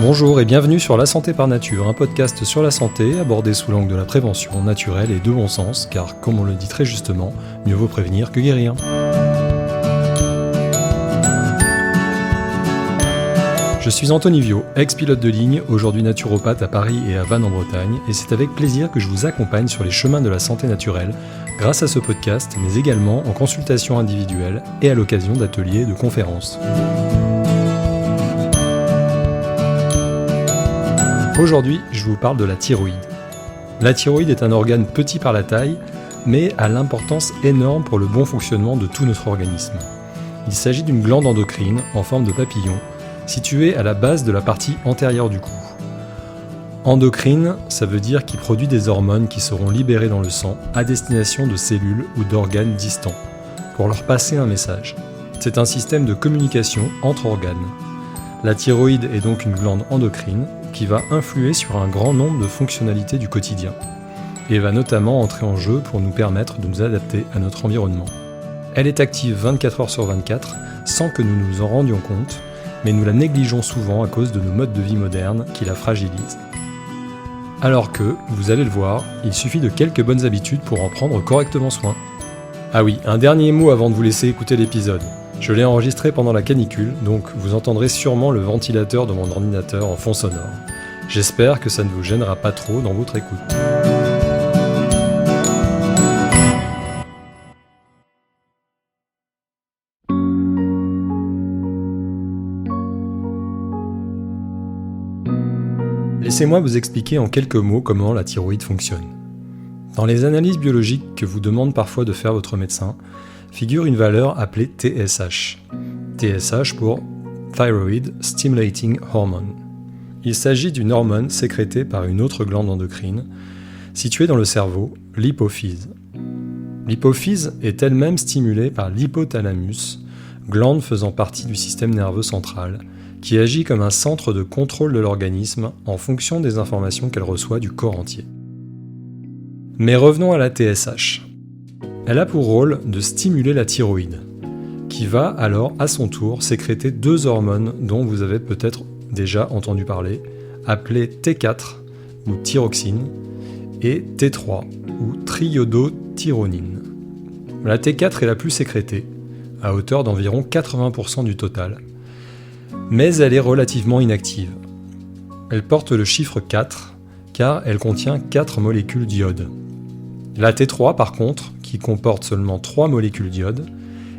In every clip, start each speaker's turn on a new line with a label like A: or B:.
A: Bonjour et bienvenue sur La Santé par Nature, un podcast sur la santé abordé sous l'angle de la prévention naturelle et de bon sens, car comme on le dit très justement, mieux vaut prévenir que guérir. Je suis Anthony Viau, ex-pilote de ligne, aujourd'hui naturopathe à Paris et à Vannes en Bretagne, et c'est avec plaisir que je vous accompagne sur les chemins de la santé naturelle, grâce à ce podcast, mais également en consultation individuelle et à l'occasion d'ateliers et de conférences. Aujourd'hui, je vous parle de la thyroïde. La thyroïde est un organe petit par la taille, mais a l'importance énorme pour le bon fonctionnement de tout notre organisme. Il s'agit d'une glande endocrine en forme de papillon, située à la base de la partie antérieure du cou. Endocrine, ça veut dire qu'il produit des hormones qui seront libérées dans le sang à destination de cellules ou d'organes distants, pour leur passer un message. C'est un système de communication entre organes. La thyroïde est donc une glande endocrine qui va influer sur un grand nombre de fonctionnalités du quotidien et va notamment entrer en jeu pour nous permettre de nous adapter à notre environnement. Elle est active 24 heures sur 24 sans que nous nous en rendions compte, mais nous la négligeons souvent à cause de nos modes de vie modernes qui la fragilisent. Alors que, vous allez le voir, il suffit de quelques bonnes habitudes pour en prendre correctement soin. Ah oui, un dernier mot avant de vous laisser écouter l'épisode. Je l'ai enregistré pendant la canicule, donc vous entendrez sûrement le ventilateur de mon ordinateur en fond sonore. J'espère que ça ne vous gênera pas trop dans votre écoute. Laissez-moi vous expliquer en quelques mots comment la thyroïde fonctionne. Dans les analyses biologiques que vous demande parfois de faire votre médecin, figure une valeur appelée TSH. TSH pour Thyroid Stimulating Hormone. Il s'agit d'une hormone sécrétée par une autre glande endocrine, située dans le cerveau, l'hypophyse. L'hypophyse est elle-même stimulée par l'hypothalamus, glande faisant partie du système nerveux central, qui agit comme un centre de contrôle de l'organisme en fonction des informations qu'elle reçoit du corps entier. Mais revenons à la TSH. Elle a pour rôle de stimuler la thyroïde, qui va alors à son tour sécréter deux hormones dont vous avez peut-être déjà entendu parler, appelées T4 ou thyroxine et T3 ou triiodothyronine. La T4 est la plus sécrétée, à hauteur d'environ 80% du total, mais elle est relativement inactive. Elle porte le chiffre 4 car elle contient 4 molécules d'iode. La T3 par contre, qui comporte seulement 3 molécules d'iode,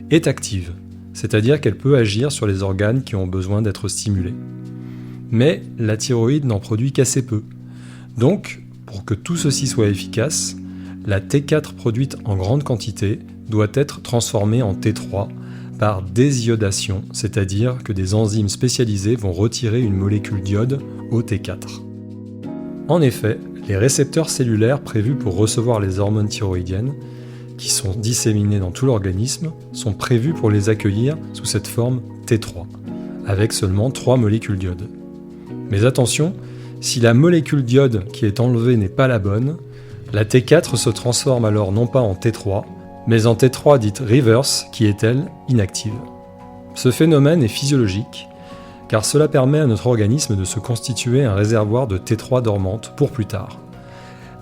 A: est active, c'est-à-dire qu'elle peut agir sur les organes qui ont besoin d'être stimulés. Mais la thyroïde n'en produit qu'assez peu. Donc, pour que tout ceci soit efficace, la T4 produite en grande quantité doit être transformée en T3 par désiodation, c'est-à-dire que des enzymes spécialisées vont retirer une molécule d'iode au T4. En effet, les récepteurs cellulaires prévus pour recevoir les hormones thyroïdiennes, qui sont disséminées dans tout l'organisme, sont prévus pour les accueillir sous cette forme T3, avec seulement 3 molécules d'iode. Mais attention, si la molécule d'iode qui est enlevée n'est pas la bonne, la T4 se transforme alors non pas en T3, mais en T3 dite reverse, qui est elle inactive. Ce phénomène est physiologique, car cela permet à notre organisme de se constituer un réservoir de T3 dormante pour plus tard.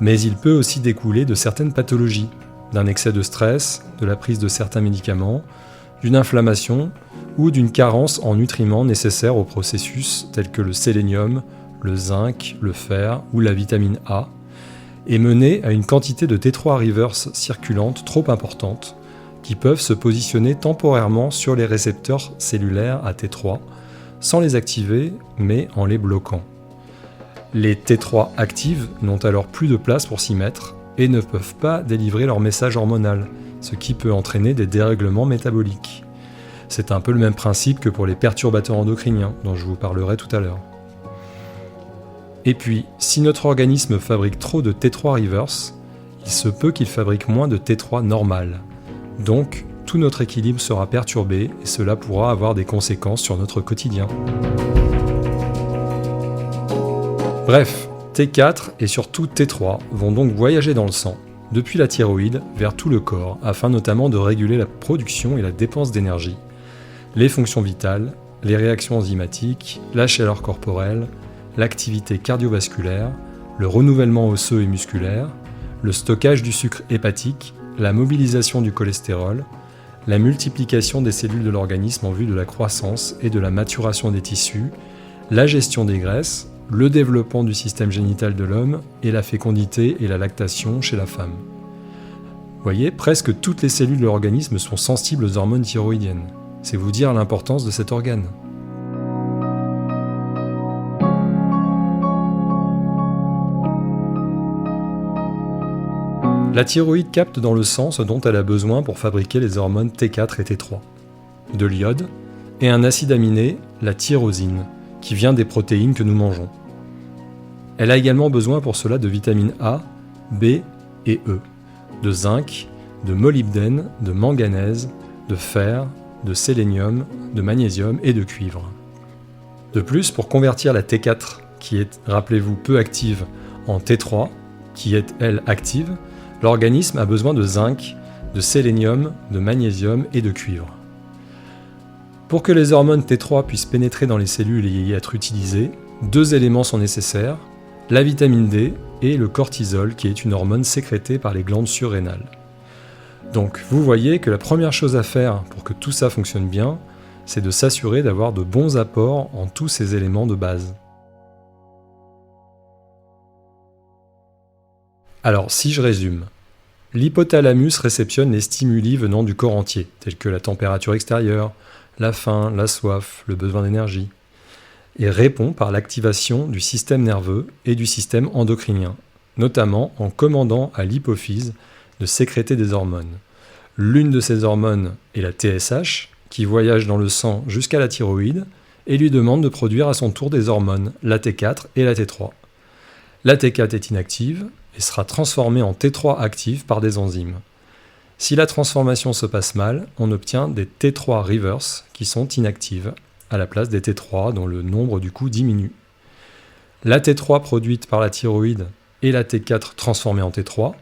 A: Mais il peut aussi découler de certaines pathologies, d'un excès de stress, de la prise de certains médicaments, d'une inflammation ou d'une carence en nutriments nécessaires au processus tels que le sélénium, le zinc, le fer ou la vitamine A, et mener à une quantité de T3 reverse circulante trop importante qui peuvent se positionner temporairement sur les récepteurs cellulaires à T3 sans les activer mais en les bloquant. Les T3 actives n'ont alors plus de place pour s'y mettre et ne peuvent pas délivrer leur message hormonal, ce qui peut entraîner des dérèglements métaboliques. C'est un peu le même principe que pour les perturbateurs endocriniens dont je vous parlerai tout à l'heure. Et puis, si notre organisme fabrique trop de T3 reverse, il se peut qu'il fabrique moins de T3 normal. Donc, tout notre équilibre sera perturbé et cela pourra avoir des conséquences sur notre quotidien. Bref, T4 et surtout T3 vont donc voyager dans le sang, depuis la thyroïde vers tout le corps, afin notamment de réguler la production et la dépense d'énergie, les fonctions vitales, les réactions enzymatiques, la chaleur corporelle, l'activité cardiovasculaire, le renouvellement osseux et musculaire, le stockage du sucre hépatique, la mobilisation du cholestérol, la multiplication des cellules de l'organisme en vue de la croissance et de la maturation des tissus, la gestion des graisses, le développement du système génital de l'homme et la fécondité et la lactation chez la femme. Vous voyez, presque toutes les cellules de l'organisme sont sensibles aux hormones thyroïdiennes. C'est vous dire l'importance de cet organe. La thyroïde capte dans le sang ce dont elle a besoin pour fabriquer les hormones T4 et T3, de l'iode et un acide aminé, la tyrosine, qui vient des protéines que nous mangeons. Elle a également besoin pour cela de vitamines A, B et E, de zinc, de molybdène, de manganèse, de fer, de sélénium, de magnésium et de cuivre. De plus, pour convertir la T4, qui est, rappelez-vous, peu active, en T3, qui est, elle, active, l'organisme a besoin de zinc, de sélénium, de magnésium et de cuivre. Pour que les hormones T3 puissent pénétrer dans les cellules et y être utilisées, deux éléments sont nécessaires, la vitamine D et le cortisol, qui est une hormone sécrétée par les glandes surrénales. Donc vous voyez que la première chose à faire pour que tout ça fonctionne bien, c'est de s'assurer d'avoir de bons apports en tous ces éléments de base. Alors si je résume, l'hypothalamus réceptionne les stimuli venant du corps entier, tels que la température extérieure, la faim, la soif, le besoin d'énergie, et répond par l'activation du système nerveux et du système endocrinien, notamment en commandant à l'hypophyse de sécréter des hormones. L'une de ces hormones est la TSH, qui voyage dans le sang jusqu'à la thyroïde et lui demande de produire à son tour des hormones, la T4 et la T3. La T4 est inactive et sera transformée en T3 active par des enzymes. Si la transformation se passe mal, on obtient des T3 reverse qui sont inactives, à la place des T3 dont le nombre du coup diminue. La T3 produite par la thyroïde et la T4 transformée en T3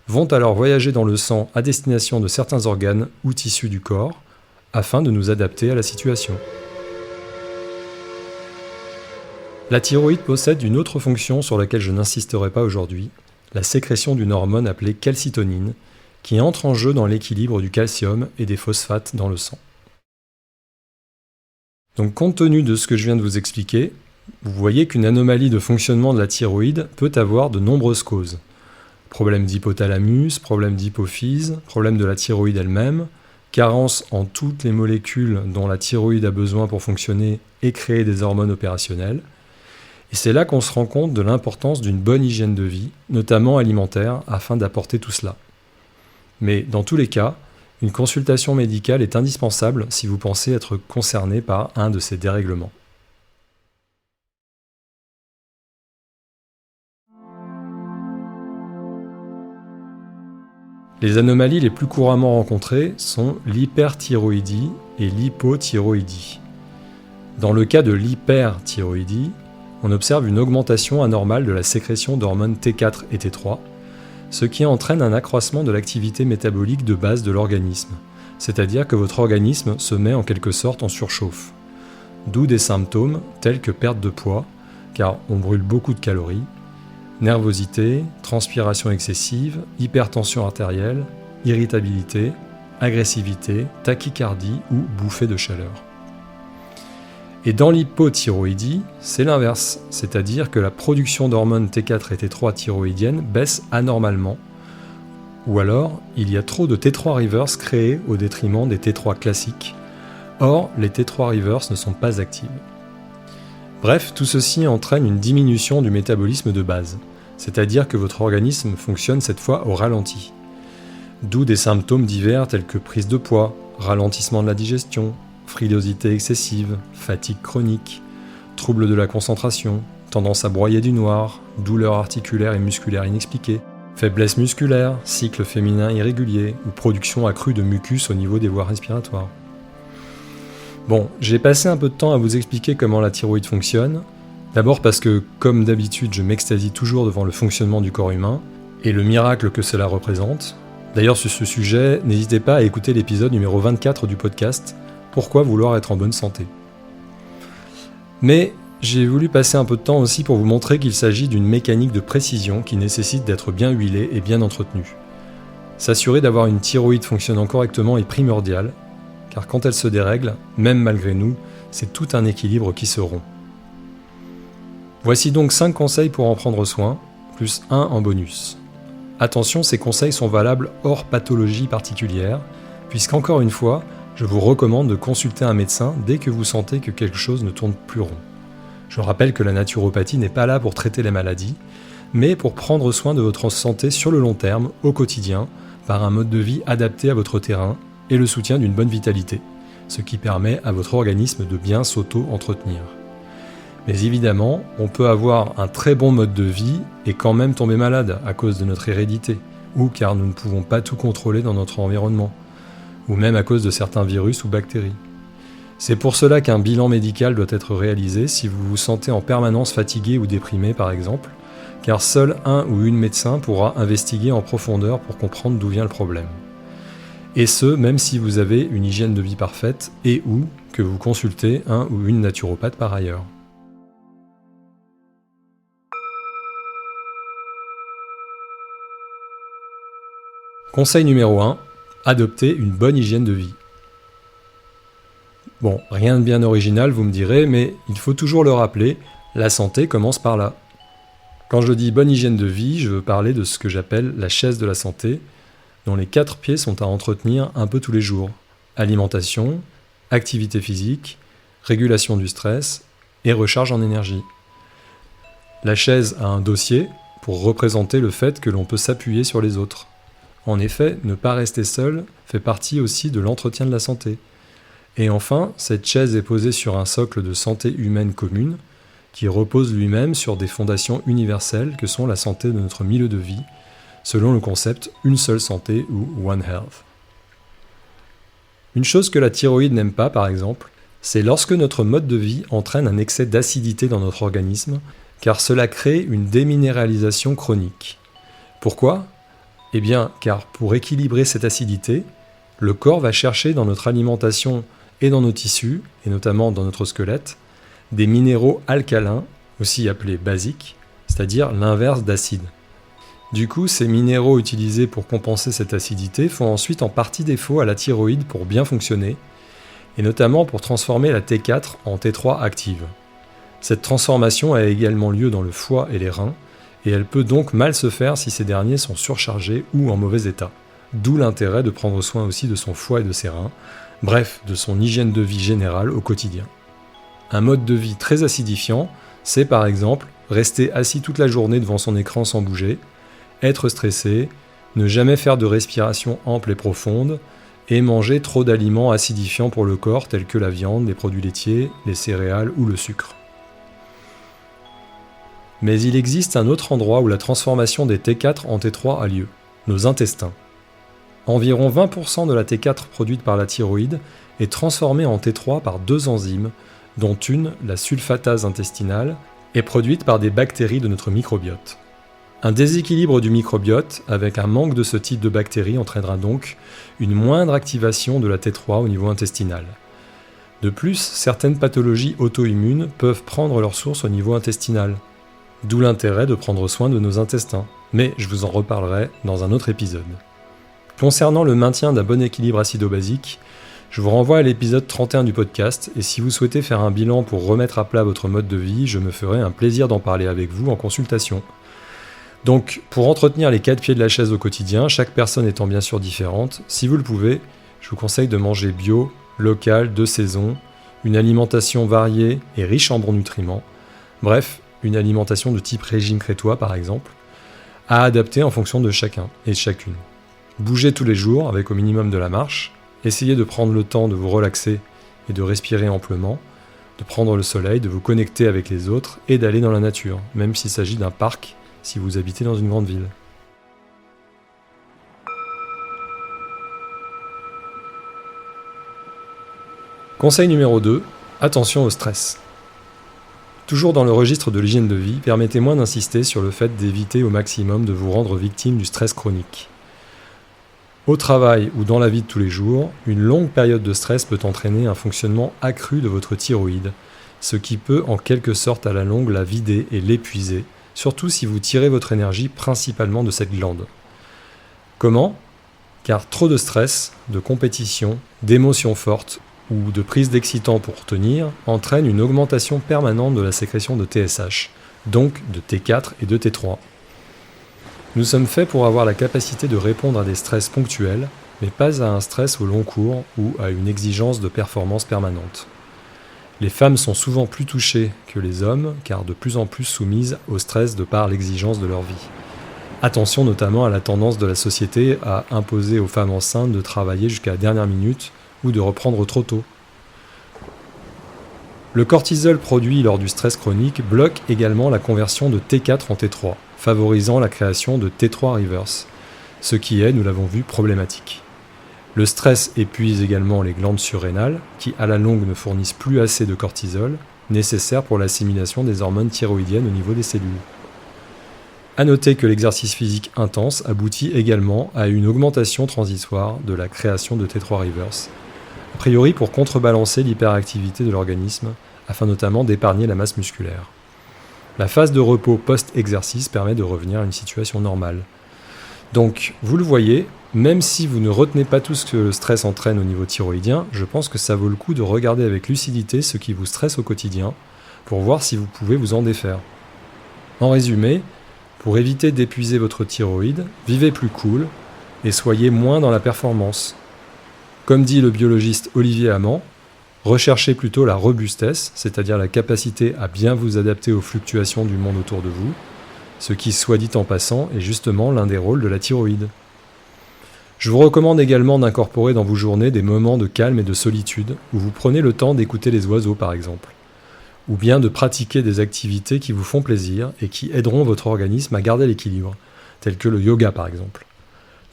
A: vont alors voyager dans le sang à destination de certains organes ou tissus du corps afin de nous adapter à la situation. La thyroïde possède une autre fonction sur laquelle je n'insisterai pas aujourd'hui, la sécrétion d'une hormone appelée calcitonine, qui entre en jeu dans l'équilibre du calcium et des phosphates dans le sang. Donc compte tenu de ce que je viens de vous expliquer, vous voyez qu'une anomalie de fonctionnement de la thyroïde peut avoir de nombreuses causes. Problème d'hypothalamus, problème d'hypophyse, problème de la thyroïde elle-même, carence en toutes les molécules dont la thyroïde a besoin pour fonctionner et créer des hormones opérationnelles. Et c'est là qu'on se rend compte de l'importance d'une bonne hygiène de vie, notamment alimentaire, afin d'apporter tout cela. Mais dans tous les cas, une consultation médicale est indispensable si vous pensez être concerné par un de ces dérèglements. Les anomalies les plus couramment rencontrées sont l'hyperthyroïdie et l'hypothyroïdie. Dans le cas de l'hyperthyroïdie, on observe une augmentation anormale de la sécrétion d'hormones T4 et T3, ce qui entraîne un accroissement de l'activité métabolique de base de l'organisme, c'est-à-dire que votre organisme se met en quelque sorte en surchauffe. D'où des symptômes tels que perte de poids, car on brûle beaucoup de calories, nervosité, transpiration excessive, hypertension artérielle, irritabilité, agressivité, tachycardie ou bouffée de chaleur. Et dans l'hypothyroïdie, c'est l'inverse, c'est-à-dire que la production d'hormones T4 et T3 thyroïdiennes baisse anormalement, ou alors il y a trop de T3 reverse créés au détriment des T3 classiques. Or, les T3 reverse ne sont pas actives. Bref, tout ceci entraîne une diminution du métabolisme de base, c'est-à-dire que votre organisme fonctionne cette fois au ralenti. D'où des symptômes divers tels que prise de poids, ralentissement de la digestion, frilosité excessive, fatigue chronique, troubles de la concentration, tendance à broyer du noir, douleurs articulaires et musculaires inexpliquées, faiblesse musculaire, cycle féminin irrégulier ou production accrue de mucus au niveau des voies respiratoires. Bon, j'ai passé un peu de temps à vous expliquer comment la thyroïde fonctionne. D'abord parce que, comme d'habitude, je m'extasie toujours devant le fonctionnement du corps humain et le miracle que cela représente. D'ailleurs, sur ce sujet, n'hésitez pas à écouter l'épisode numéro 24 du podcast « Pourquoi vouloir être en bonne santé ?» Mais J'ai voulu passer un peu de temps aussi pour vous montrer qu'il s'agit d'une mécanique de précision qui nécessite d'être bien huilée et bien entretenue. S'assurer d'avoir une thyroïde fonctionnant correctement est primordial, car quand elle se dérègle, même malgré nous, c'est tout un équilibre qui se rompt. Voici donc 5 conseils pour en prendre soin, plus 1 en bonus. Attention, ces conseils sont valables hors pathologie particulière, puisqu'encore une fois, je vous recommande de consulter un médecin dès que vous sentez que quelque chose ne tourne plus rond. Je rappelle que la naturopathie n'est pas là pour traiter les maladies, mais pour prendre soin de votre santé sur le long terme, au quotidien, par un mode de vie adapté à votre terrain et le soutien d'une bonne vitalité, ce qui permet à votre organisme de bien s'auto-entretenir. Mais évidemment, on peut avoir un très bon mode de vie et quand même tomber malade à cause de notre hérédité, ou car nous ne pouvons pas tout contrôler dans notre environnement, ou même à cause de certains virus ou bactéries. C'est pour cela qu'un bilan médical doit être réalisé si vous vous sentez en permanence fatigué ou déprimé par exemple, car seul un ou une médecin pourra investiguer en profondeur pour comprendre d'où vient le problème. Et ce, même si vous avez une hygiène de vie parfaite et ou que vous consultez un ou une naturopathe par ailleurs. Conseil numéro 1, adoptez une bonne hygiène de vie. Bon, rien de bien original, vous me direz, mais il faut toujours le rappeler, la santé commence par là. Quand je dis bonne hygiène de vie, je veux parler de ce que j'appelle la chaise de la santé, dont les 4 pieds sont à entretenir un peu tous les jours. Alimentation, activité physique, régulation du stress et recharge en énergie. La chaise a un dossier pour représenter le fait que l'on peut s'appuyer sur les autres. En effet, ne pas rester seul fait partie aussi de l'entretien de la santé. Et enfin, cette chaise est posée sur un socle de santé humaine commune, qui repose lui-même sur des fondations universelles que sont la santé de notre milieu de vie, selon le concept « une seule santé » ou « One Health ». Une chose que la thyroïde n'aime pas, par exemple, c'est lorsque notre mode de vie entraîne un excès d'acidité dans notre organisme, car cela crée une déminéralisation chronique. Pourquoi ? Eh bien, car pour équilibrer cette acidité, le corps va chercher dans notre alimentation et dans nos tissus, et notamment dans notre squelette, des minéraux alcalins, aussi appelés basiques, c'est-à-dire l'inverse d'acide. Du coup, ces minéraux utilisés pour compenser cette acidité font ensuite en partie défaut à la thyroïde pour bien fonctionner, et notamment pour transformer la T4 en T3 active. Cette transformation a également lieu dans le foie et les reins, et elle peut donc mal se faire si ces derniers sont surchargés ou en mauvais état. D'où l'intérêt de prendre soin aussi de son foie et de ses reins, bref, de son hygiène de vie générale au quotidien. Un mode de vie très acidifiant, c'est par exemple rester assis toute la journée devant son écran sans bouger, être stressé, ne jamais faire de respiration ample et profonde, et manger trop d'aliments acidifiants pour le corps tels que la viande, les produits laitiers, les céréales ou le sucre. Mais il existe un autre endroit où la transformation des T4 en T3 a lieu, nos intestins. Environ 20% de la T4 produite par la thyroïde est transformée en T3 par 2 enzymes, dont une, la sulfatase intestinale, est produite par des bactéries de notre microbiote. Un déséquilibre du microbiote avec un manque de ce type de bactéries entraînera donc une moindre activation de la T3 au niveau intestinal. De plus, certaines pathologies auto-immunes peuvent prendre leur source au niveau intestinal, d'où l'intérêt de prendre soin de nos intestins, mais je vous en reparlerai dans un autre épisode. Concernant le maintien d'un bon équilibre acido-basique, je vous renvoie à l'épisode 31 du podcast, et si vous souhaitez faire un bilan pour remettre à plat votre mode de vie, je me ferai un plaisir d'en parler avec vous en consultation. Donc, pour entretenir les 4 pieds de la chaise au quotidien, chaque personne étant bien sûr différente, si vous le pouvez, je vous conseille de manger bio, local, de saison, une alimentation variée et riche en bons nutriments, bref, une alimentation de type régime crétois par exemple, à adapter en fonction de chacun et de chacune. Bougez tous les jours avec au minimum de la marche, essayez de prendre le temps de vous relaxer et de respirer amplement, de prendre le soleil, de vous connecter avec les autres et d'aller dans la nature, même s'il s'agit d'un parc si vous habitez dans une grande ville. Conseil numéro 2, attention au stress. Toujours dans le registre de l'hygiène de vie, permettez-moi d'insister sur le fait d'éviter au maximum de vous rendre victime du stress chronique. Au travail ou dans la vie de tous les jours, une longue période de stress peut entraîner un fonctionnement accru de votre thyroïde, ce qui peut en quelque sorte à la longue la vider et l'épuiser, surtout si vous tirez votre énergie principalement de cette glande. Comment ? Car trop de stress, de compétition, d'émotions fortes ou de prise d'excitants pour tenir entraîne une augmentation permanente de la sécrétion de TSH, donc de T4 et de T3. Nous sommes faits pour avoir la capacité de répondre à des stress ponctuels, mais pas à un stress au long cours ou à une exigence de performance permanente. Les femmes sont souvent plus touchées que les hommes, car de plus en plus soumises au stress de par l'exigence de leur vie. Attention notamment à la tendance de la société à imposer aux femmes enceintes de travailler jusqu'à la dernière minute ou de reprendre trop tôt. Le cortisol produit lors du stress chronique bloque également la conversion de T4 en T3, favorisant la création de T3 reverse, ce qui est, nous l'avons vu, problématique. Le stress épuise également les glandes surrénales, qui à la longue ne fournissent plus assez de cortisol, nécessaire pour l'assimilation des hormones thyroïdiennes au niveau des cellules. A noter que l'exercice physique intense aboutit également à une augmentation transitoire de la création de T3 reverse, a priori pour contrebalancer l'hyperactivité de l'organisme, afin notamment d'épargner la masse musculaire. La phase de repos post-exercice permet de revenir à une situation normale. Donc, vous le voyez, même si vous ne retenez pas tout ce que le stress entraîne au niveau thyroïdien, je pense que ça vaut le coup de regarder avec lucidité ce qui vous stresse au quotidien, pour voir si vous pouvez vous en défaire. En résumé, pour éviter d'épuiser votre thyroïde, vivez plus cool et soyez moins dans la performance. Comme dit le biologiste Olivier Amand, recherchez plutôt la robustesse, c'est-à-dire la capacité à bien vous adapter aux fluctuations du monde autour de vous, ce qui, soit dit en passant, est justement l'un des rôles de la thyroïde. Je vous recommande également d'incorporer dans vos journées des moments de calme et de solitude, où vous prenez le temps d'écouter les oiseaux par exemple, ou bien de pratiquer des activités qui vous font plaisir et qui aideront votre organisme à garder l'équilibre, telles que le yoga par exemple.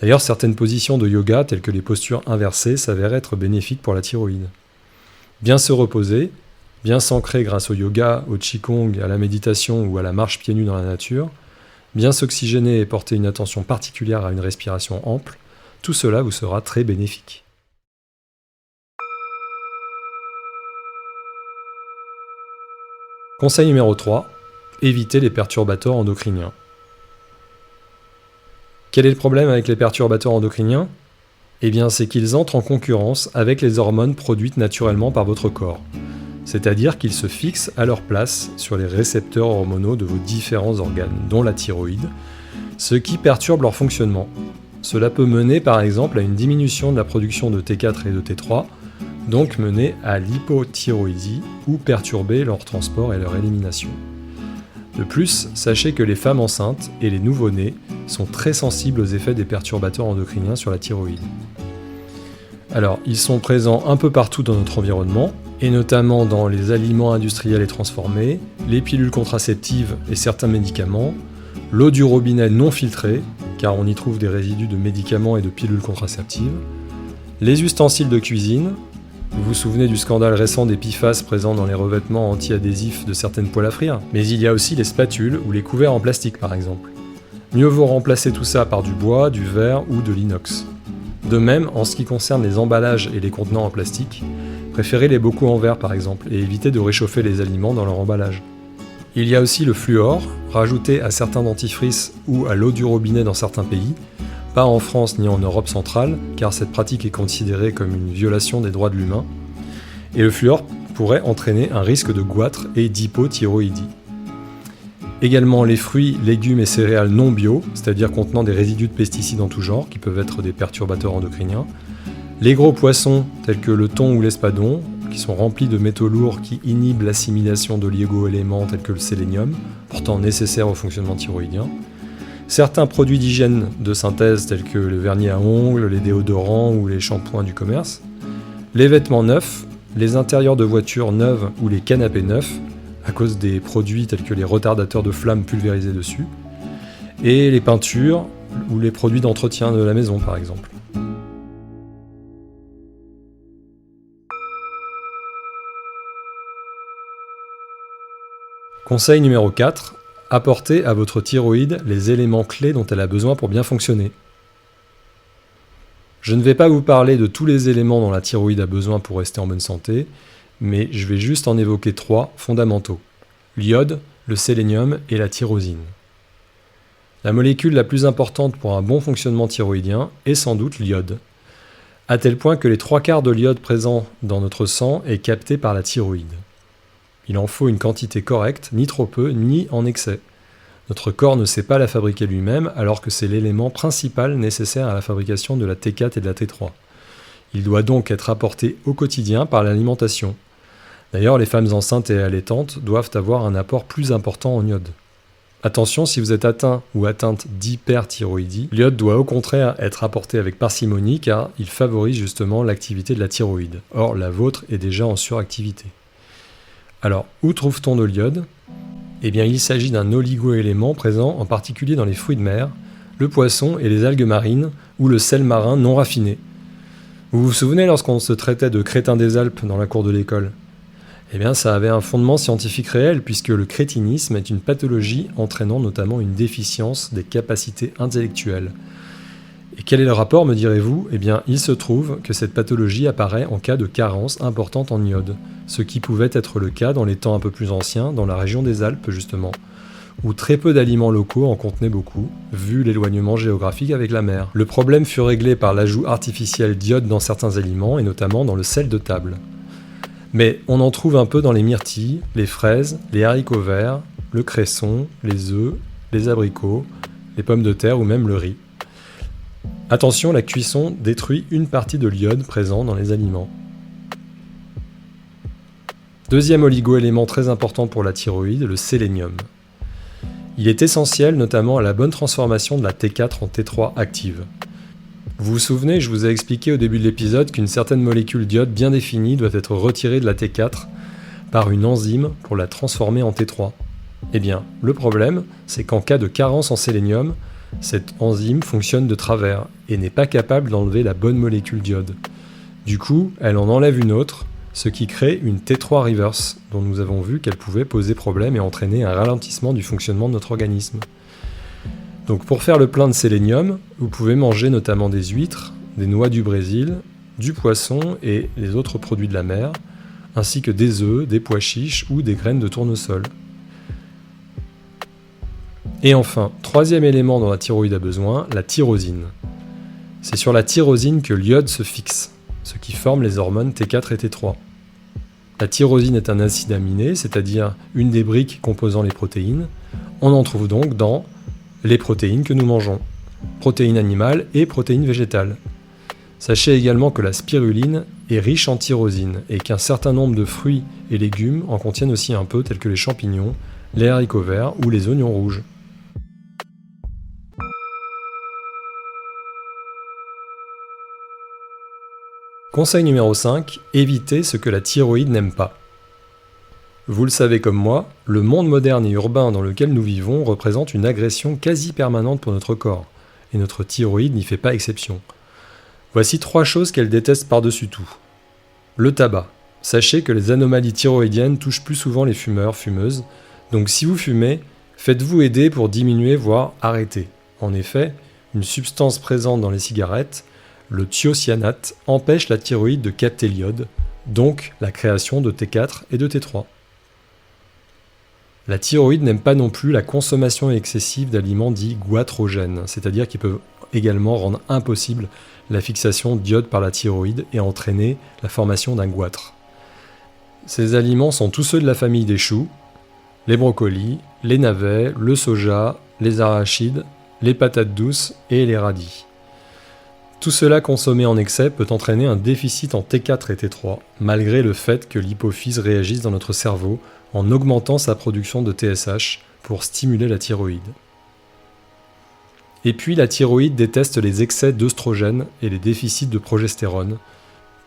A: D'ailleurs, certaines positions de yoga, telles que les postures inversées, s'avèrent être bénéfiques pour la thyroïde. Bien se reposer, bien s'ancrer grâce au yoga, au qigong, à la méditation ou à la marche pieds nus dans la nature, bien s'oxygéner et porter une attention particulière à une respiration ample, tout cela vous sera très bénéfique. Conseil numéro 3, évitez les perturbateurs endocriniens. Quel est le problème avec les perturbateurs endocriniens ? Eh bien, c'est qu'ils entrent en concurrence avec les hormones produites naturellement par votre corps. C'est-à-dire qu'ils se fixent à leur place sur les récepteurs hormonaux de vos différents organes, dont la thyroïde, ce qui perturbe leur fonctionnement. Cela peut mener par exemple à une diminution de la production de T4 et de T3, donc mener à l'hypothyroïdie ou perturber leur transport et leur élimination. De plus, sachez que les femmes enceintes et les nouveau-nés sont très sensibles aux effets des perturbateurs endocriniens sur la thyroïde. Alors, ils sont présents un peu partout dans notre environnement, et notamment dans les aliments industriels et transformés, les pilules contraceptives et certains médicaments, l'eau du robinet non filtrée, car on y trouve des résidus de médicaments et de pilules contraceptives, les ustensiles de cuisine. Vous vous souvenez du scandale récent des PFAS présents dans les revêtements anti-adhésifs de certaines poêles à frire, mais il y a aussi les spatules ou les couverts en plastique par exemple. Mieux vaut remplacer tout ça par du bois, du verre ou de l'inox. De même, en ce qui concerne les emballages et les contenants en plastique, préférez les bocaux en verre par exemple et évitez de réchauffer les aliments dans leur emballage. Il y a aussi le fluor, rajouté à certains dentifrices ou à l'eau du robinet dans certains pays, pas en France ni en Europe centrale, car cette pratique est considérée comme une violation des droits de l'humain, et le fluor pourrait entraîner un risque de goitre et d'hypothyroïdie. Également les fruits, légumes et céréales non bio, c'est-à-dire contenant des résidus de pesticides en tout genre, qui peuvent être des perturbateurs endocriniens, les gros poissons tels que le thon ou l'espadon, qui sont remplis de métaux lourds qui inhibent l'assimilation d'oligo-éléments tels que le sélénium, pourtant nécessaire au fonctionnement thyroïdien, certains produits d'hygiène de synthèse tels que le vernis à ongles, les déodorants ou les shampoings du commerce, les vêtements neufs, les intérieurs de voitures neuves ou les canapés neufs, à cause des produits tels que les retardateurs de flammes pulvérisés dessus, et les peintures ou les produits d'entretien de la maison par exemple. Conseil numéro 4. Apportez à votre thyroïde les éléments clés dont elle a besoin pour bien fonctionner. Je ne vais pas vous parler de tous les éléments dont la thyroïde a besoin pour rester en bonne santé, mais je vais juste en évoquer 3 fondamentaux: l'iode, le sélénium et la tyrosine. La molécule la plus importante pour un bon fonctionnement thyroïdien est sans doute l'iode, à tel point que les 3/4 de l'iode présent dans notre sang est capté par la thyroïde. Il en faut une quantité correcte, ni trop peu, ni en excès. Notre corps ne sait pas la fabriquer lui-même, alors que c'est l'élément principal nécessaire à la fabrication de la T4 et de la T3. Il doit donc être apporté au quotidien par l'alimentation. D'ailleurs, les femmes enceintes et allaitantes doivent avoir un apport plus important en iode. Attention, si vous êtes atteint ou atteinte d'hyperthyroïdie, l'iode doit au contraire être apporté avec parcimonie car il favorise justement l'activité de la thyroïde. Or, la vôtre est déjà en suractivité. Alors, où trouve-t-on de l'iode ? Eh bien, il s'agit d'un oligo-élément présent en particulier dans les fruits de mer, le poisson et les algues marines ou le sel marin non raffiné. Vous vous souvenez lorsqu'on se traitait de crétin des Alpes dans la cour de l'école ? Eh bien, ça avait un fondement scientifique réel puisque le crétinisme est une pathologie entraînant notamment une déficience des capacités intellectuelles. Et quel est le rapport, me direz-vous ? Eh bien, il se trouve que cette pathologie apparaît en cas de carence importante en iode, ce qui pouvait être le cas dans les temps un peu plus anciens, dans la région des Alpes justement, où très peu d'aliments locaux en contenaient beaucoup, vu l'éloignement géographique avec la mer. Le problème fut réglé par l'ajout artificiel d'iode dans certains aliments, et notamment dans le sel de table. Mais on en trouve un peu dans les myrtilles, les fraises, les haricots verts, le cresson, les œufs, les abricots, les pommes de terre ou même le riz. Attention, la cuisson détruit une partie de l'iode présent dans les aliments. Deuxième oligo-élément très important pour la thyroïde, le sélénium. Il est essentiel notamment à la bonne transformation de la T4 en T3 active. Vous vous souvenez, je vous ai expliqué au début de l'épisode qu'une certaine molécule d'iode bien définie doit être retirée de la T4 par une enzyme pour la transformer en T3. Eh bien, le problème, c'est qu'en cas de carence en sélénium, cette enzyme fonctionne de travers et n'est pas capable d'enlever la bonne molécule d'iode. Du coup, elle en enlève une autre, ce qui crée une T3 reverse, dont nous avons vu qu'elle pouvait poser problème et entraîner un ralentissement du fonctionnement de notre organisme. Donc pour faire le plein de sélénium, vous pouvez manger notamment des huîtres, des noix du Brésil, du poisson et les autres produits de la mer, ainsi que des œufs, des pois chiches ou des graines de tournesol. Et enfin, troisième élément dont la thyroïde a besoin, la tyrosine. C'est sur la tyrosine que l'iode se fixe, ce qui forme les hormones T4 et T3. La tyrosine est un acide aminé, c'est-à-dire une des briques composant les protéines. On en trouve donc dans les protéines que nous mangeons, protéines animales et protéines végétales. Sachez également que la spiruline est riche en tyrosine et qu'un certain nombre de fruits et légumes en contiennent aussi un peu, tels que les champignons, les haricots verts ou les oignons rouges. Conseil numéro 5, évitez ce que la thyroïde n'aime pas. Vous le savez comme moi, le monde moderne et urbain dans lequel nous vivons représente une agression quasi permanente pour notre corps, et notre thyroïde n'y fait pas exception. Voici 3 choses qu'elle déteste par-dessus tout. Le tabac. Sachez que les anomalies thyroïdiennes touchent plus souvent les fumeurs, fumeuses, donc si vous fumez, faites-vous aider pour diminuer, voire arrêter. En effet, une substance présente dans les cigarettes, le thiocyanate, empêche la thyroïde de capter l'iode, donc la création de T4 et de T3. La thyroïde n'aime pas non plus la consommation excessive d'aliments dits goitrogènes, c'est-à-dire qui peuvent également rendre impossible la fixation d'iode par la thyroïde et entraîner la formation d'un goitre. Ces aliments sont tous ceux de la famille des choux, les brocolis, les navets, le soja, les arachides, les patates douces et les radis. Tout cela consommé en excès peut entraîner un déficit en T4 et T3, malgré le fait que l'hypophyse réagisse dans notre cerveau en augmentant sa production de TSH pour stimuler la thyroïde. Et puis la thyroïde déteste les excès d'œstrogènes et les déficits de progestérone,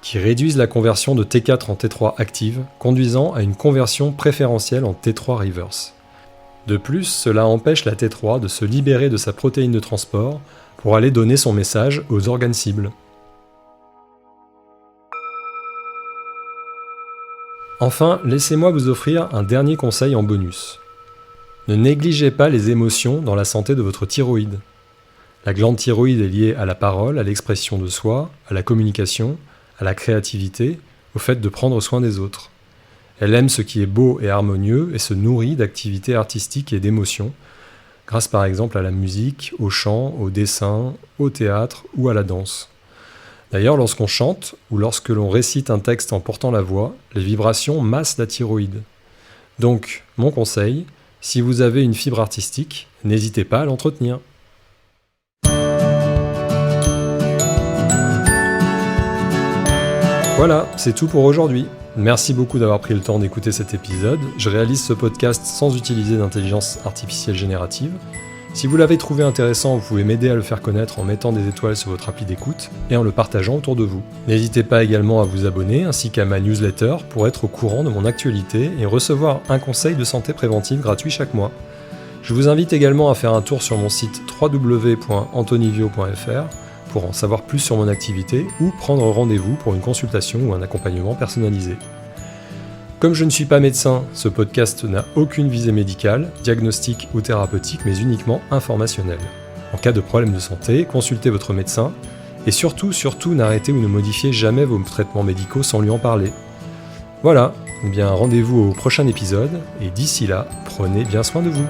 A: qui réduisent la conversion de T4 en T3 active, conduisant à une conversion préférentielle en T3 reverse. De plus, cela empêche la T3 de se libérer de sa protéine de transport pour aller donner son message aux organes cibles. Enfin, laissez-moi vous offrir un dernier conseil en bonus. Ne négligez pas les émotions dans la santé de votre thyroïde. La glande thyroïde est liée à la parole, à l'expression de soi, à la communication, à la créativité, au fait de prendre soin des autres. Elle aime ce qui est beau et harmonieux et se nourrit d'activités artistiques et d'émotions, grâce par exemple à la musique, au chant, au dessin, au théâtre ou à la danse. D'ailleurs, lorsqu'on chante ou lorsque l'on récite un texte en portant la voix, les vibrations massent la thyroïde. Donc, mon conseil, si vous avez une fibre artistique, n'hésitez pas à l'entretenir. Voilà, c'est tout pour aujourd'hui. Merci beaucoup d'avoir pris le temps d'écouter cet épisode. Je réalise ce podcast sans utiliser d'intelligence artificielle générative. Si vous l'avez trouvé intéressant, vous pouvez m'aider à le faire connaître en mettant des étoiles sur votre appli d'écoute et en le partageant autour de vous. N'hésitez pas également à vous abonner ainsi qu'à ma newsletter pour être au courant de mon actualité et recevoir un conseil de santé préventive gratuit chaque mois. Je vous invite également à faire un tour sur mon site www.antonivio.fr pour en savoir plus sur mon activité ou prendre rendez-vous pour une consultation ou un accompagnement personnalisé. Comme je ne suis pas médecin, ce podcast n'a aucune visée médicale, diagnostique ou thérapeutique, mais uniquement informationnelle. En cas de problème de santé, consultez votre médecin et surtout, n'arrêtez ou ne modifiez jamais vos traitements médicaux sans lui en parler. Voilà, rendez-vous au prochain épisode et d'ici là, prenez bien soin de vous.